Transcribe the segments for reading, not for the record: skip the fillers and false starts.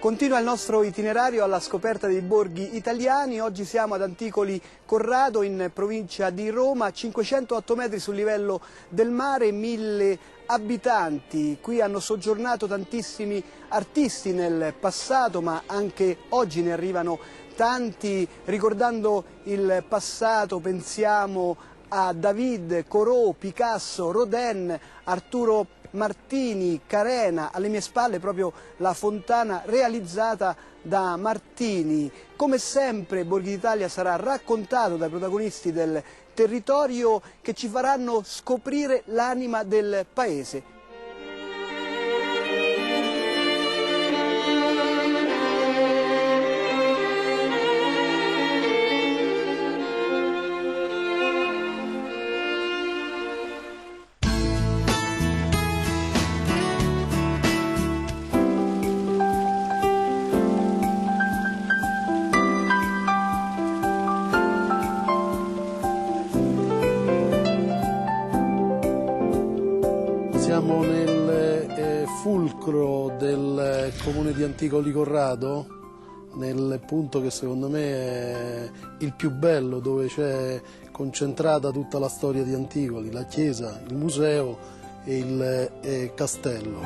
Continua il nostro itinerario alla scoperta dei borghi italiani. Oggi siamo ad Anticoli Corrado, in provincia di Roma, a 508 metri sul livello del mare, 1000 abitanti. Qui hanno soggiornato tantissimi artisti nel passato, ma anche oggi ne arrivano tanti. Ricordando il passato pensiamo a David, Corot, Picasso, Rodin, Arturo Martini, Carena, alle mie spalle proprio la fontana realizzata da Martini. Come sempre Borghi d'Italia sarà raccontato dai protagonisti del territorio che ci faranno scoprire l'anima del paese. Siamo nel fulcro del comune di Anticoli Corrado, nel punto che secondo me è il più bello, dove c'è concentrata tutta la storia di Anticoli, la chiesa, il museo e il castello.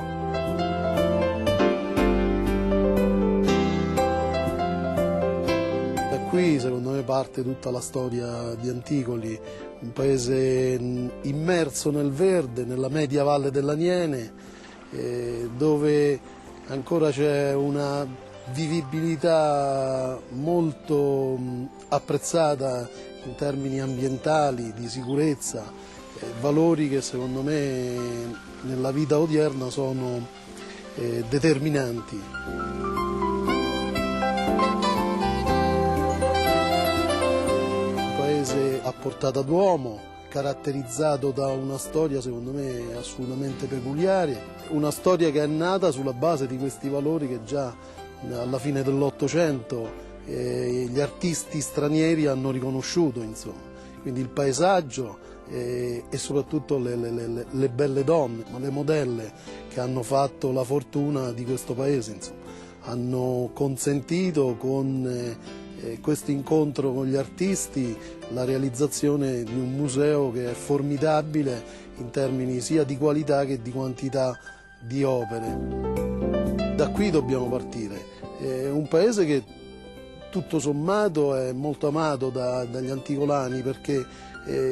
Da qui secondo me parte tutta la storia di Anticoli, un paese immerso nel verde, nella media valle dell'Aniene, dove ancora c'è una vivibilità molto apprezzata in termini ambientali, di sicurezza, valori che secondo me nella vita odierna sono determinanti. A portata d'uomo, caratterizzato da una storia secondo me assolutamente peculiare, una storia che è nata sulla base di questi valori che già alla fine dell'Ottocento gli artisti stranieri hanno riconosciuto, insomma. Quindi il paesaggio e soprattutto le belle donne, le modelle che hanno fatto la fortuna di questo paese, insomma. Hanno consentito con questo incontro con gli artisti la realizzazione di un museo che è formidabile in termini sia di qualità che di quantità di opere. Da qui dobbiamo partire. È un paese che tutto sommato è molto amato dagli anticolani perché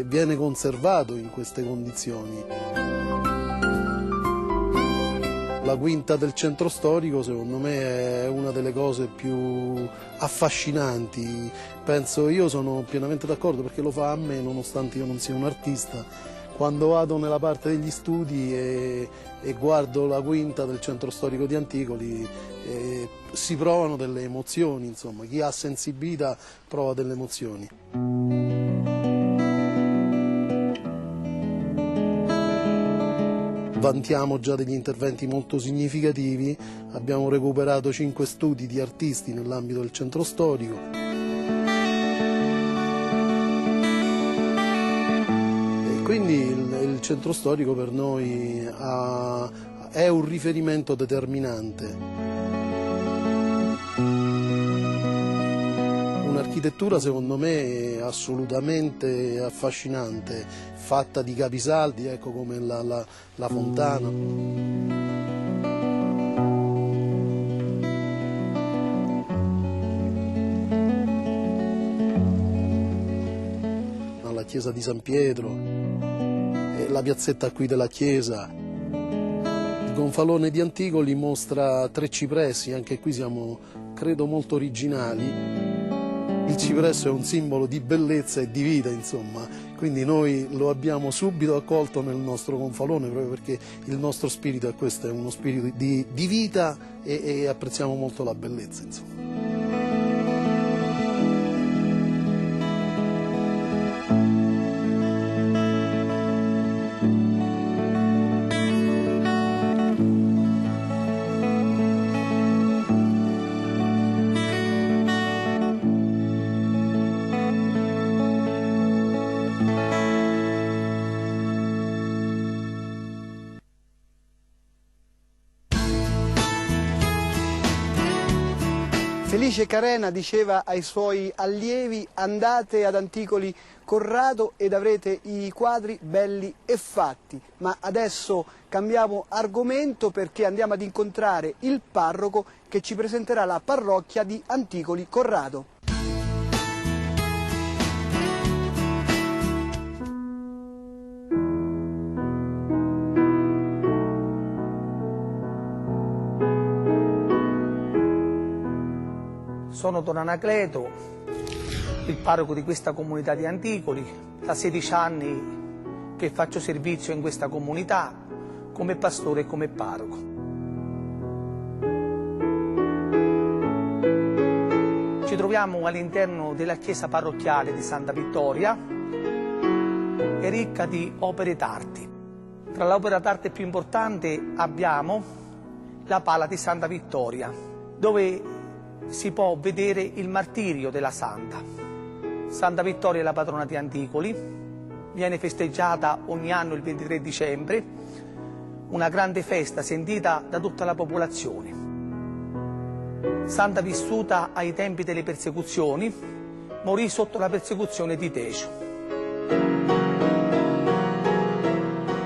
viene conservato in queste condizioni. La quinta del centro storico secondo me è una delle cose più affascinanti. Io sono pienamente d'accordo perché lo fa a me, nonostante io non sia un artista. Quando vado nella parte degli studi e guardo la quinta del centro storico di Anticoli si provano delle emozioni, insomma, chi ha sensibilità prova delle emozioni. Vantiamo già degli interventi molto significativi, abbiamo recuperato 5 studi di artisti nell'ambito del centro storico. E quindi il centro storico per noi è un riferimento determinante. Un'architettura secondo me assolutamente affascinante, fatta di capisaldi, ecco come la fontana. La chiesa di San Pietro, la piazzetta qui della chiesa. Il gonfalone di Anticoli mostra 3 cipressi, anche qui siamo credo molto originali. Il cipresso è un simbolo di bellezza e di vita, insomma, quindi noi lo abbiamo subito accolto nel nostro gonfalone proprio perché il nostro spirito è questo, è uno spirito di vita e apprezziamo molto la bellezza, insomma. Felice Carena diceva ai suoi allievi: andate ad Anticoli Corrado ed avrete i quadri belli e fatti. Ma adesso cambiamo argomento, perché andiamo ad incontrare il parroco che ci presenterà la parrocchia di Anticoli Corrado. Sono Don Anacleto, il parroco di questa comunità di Anticoli. Da 16 anni che faccio servizio in questa comunità come pastore e come parroco. Ci troviamo all'interno della chiesa parrocchiale di Santa Vittoria, è ricca di opere d'arte. Tra l'opera d'arte più importante abbiamo la pala di Santa Vittoria, dove si può vedere il martirio della Santa. Santa Vittoria è la patrona di Anticoli, viene festeggiata ogni anno il 23 dicembre, una grande festa sentita da tutta la popolazione. Santa vissuta ai tempi delle persecuzioni, morì sotto la persecuzione di Decio.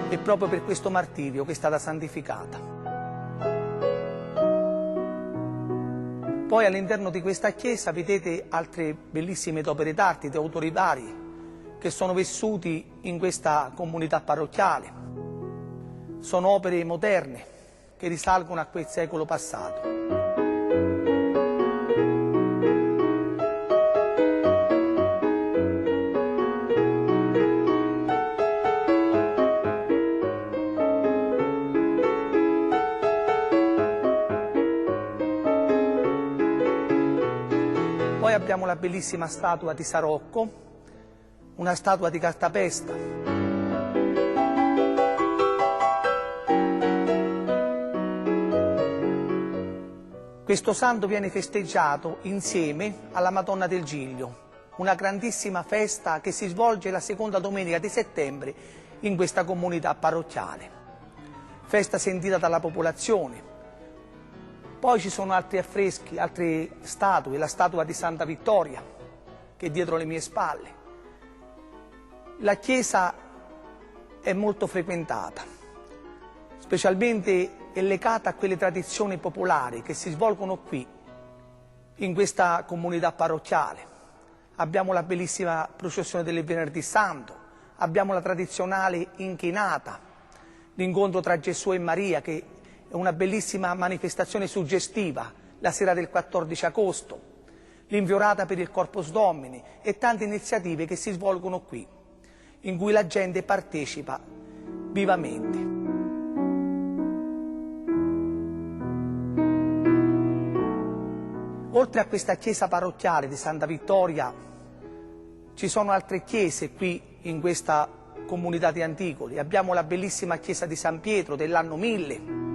È proprio per questo martirio che è stata santificata. Poi all'interno di questa chiesa vedete altre bellissime opere d'arte di autori vari che sono vissuti in questa comunità parrocchiale. Sono opere moderne che risalgono a quel secolo passato. Poi abbiamo la bellissima statua di Sarocco, una statua di cartapesta. Questo santo viene festeggiato insieme alla Madonna del Giglio, una grandissima festa che si svolge la seconda domenica di settembre in questa comunità parrocchiale. Festa sentita dalla popolazione. Poi ci sono altri affreschi, altre statue, la statua di Santa Vittoria, che è dietro le mie spalle. La chiesa è molto frequentata, specialmente è legata a quelle tradizioni popolari che si svolgono qui, in questa comunità parrocchiale. Abbiamo la bellissima processione del Venerdì Santo, abbiamo la tradizionale inchinata, l'incontro tra Gesù e Maria, che è una bellissima manifestazione suggestiva, la sera del 14 agosto, l'inviorata per il Corpus Domini e tante iniziative che si svolgono qui, in cui la gente partecipa vivamente. Oltre a questa chiesa parrocchiale di Santa Vittoria, ci sono altre chiese qui in questa comunità di Anticoli. Abbiamo la bellissima chiesa di San Pietro dell'anno 1000,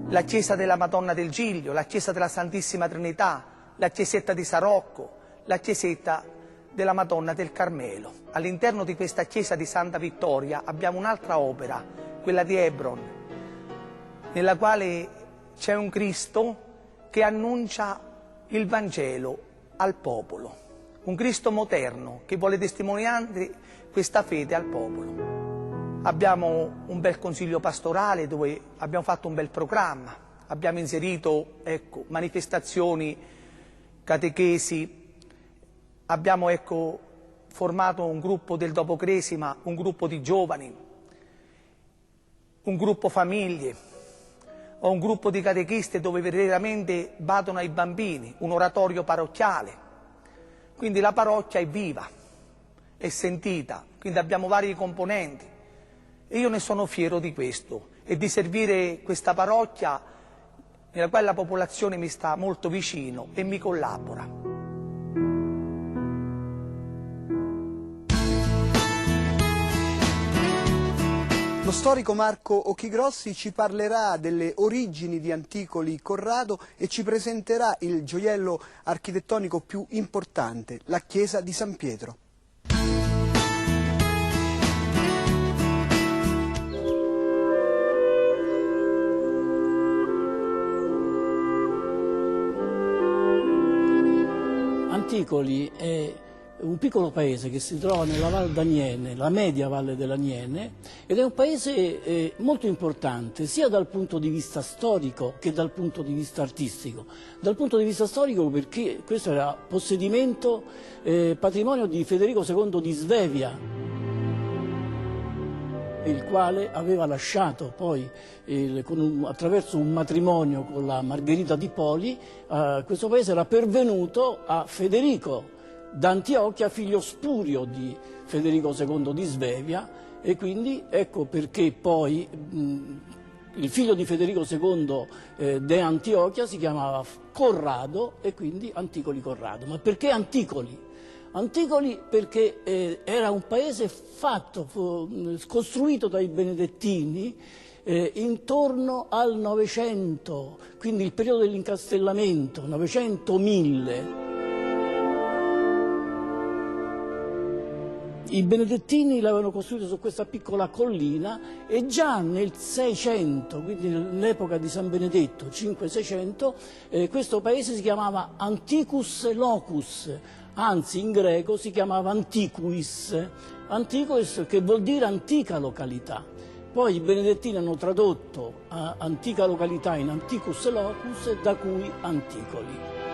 la chiesa della Madonna del Giglio, la chiesa della Santissima Trinità, la chiesetta di Sarocco, la chiesetta della Madonna del Carmelo. All'interno di questa chiesa di Santa Vittoria abbiamo un'altra opera, quella di Hebron, nella quale c'è un Cristo che annuncia il Vangelo al popolo, un Cristo moderno che vuole testimoniare questa fede al popolo. Abbiamo un bel consiglio pastorale dove abbiamo fatto un bel programma, abbiamo inserito manifestazioni, catechesi, abbiamo formato un gruppo del dopo Cresima, un gruppo di giovani, un gruppo famiglie, o un gruppo di catechisti dove veramente badano ai bambini, un oratorio parrocchiale. Quindi la parrocchia è viva, è sentita, quindi abbiamo vari componenti. E io ne sono fiero di questo e di servire questa parrocchia nella quale la popolazione mi sta molto vicino e mi collabora. Lo storico Marco Occhigrossi ci parlerà delle origini di Anticoli Corrado e ci presenterà il gioiello architettonico più importante, la chiesa di San Pietro. Anticoli è un piccolo paese che si trova nella Val d'Aniene, la media valle dell'Aniene, ed è un paese molto importante sia dal punto di vista storico che dal punto di vista artistico. Dal punto di vista storico perché questo era possedimento, patrimonio di Federico II di Svevia, il quale aveva lasciato poi, attraverso un matrimonio con la Margherita di Poli, questo paese era pervenuto a Federico d'Antiochia, figlio spurio di Federico II di Svevia, e quindi ecco perché poi il figlio di Federico II de Antiochia si chiamava Corrado e quindi Anticoli Corrado. Ma perché Anticoli? Anticoli perché era un paese costruito dai benedettini intorno al Novecento, quindi il periodo dell'incastellamento, 900-1000. I benedettini l'avevano costruito su questa piccola collina e già nel 600, quindi nell'epoca di San Benedetto, 500-600, questo paese si chiamava Anticus Locus, anzi in greco si chiamava Antiquis, Antiquis che vuol dire antica località. Poi i benedettini hanno tradotto antica località in Anticus Locus, da cui Anticoli.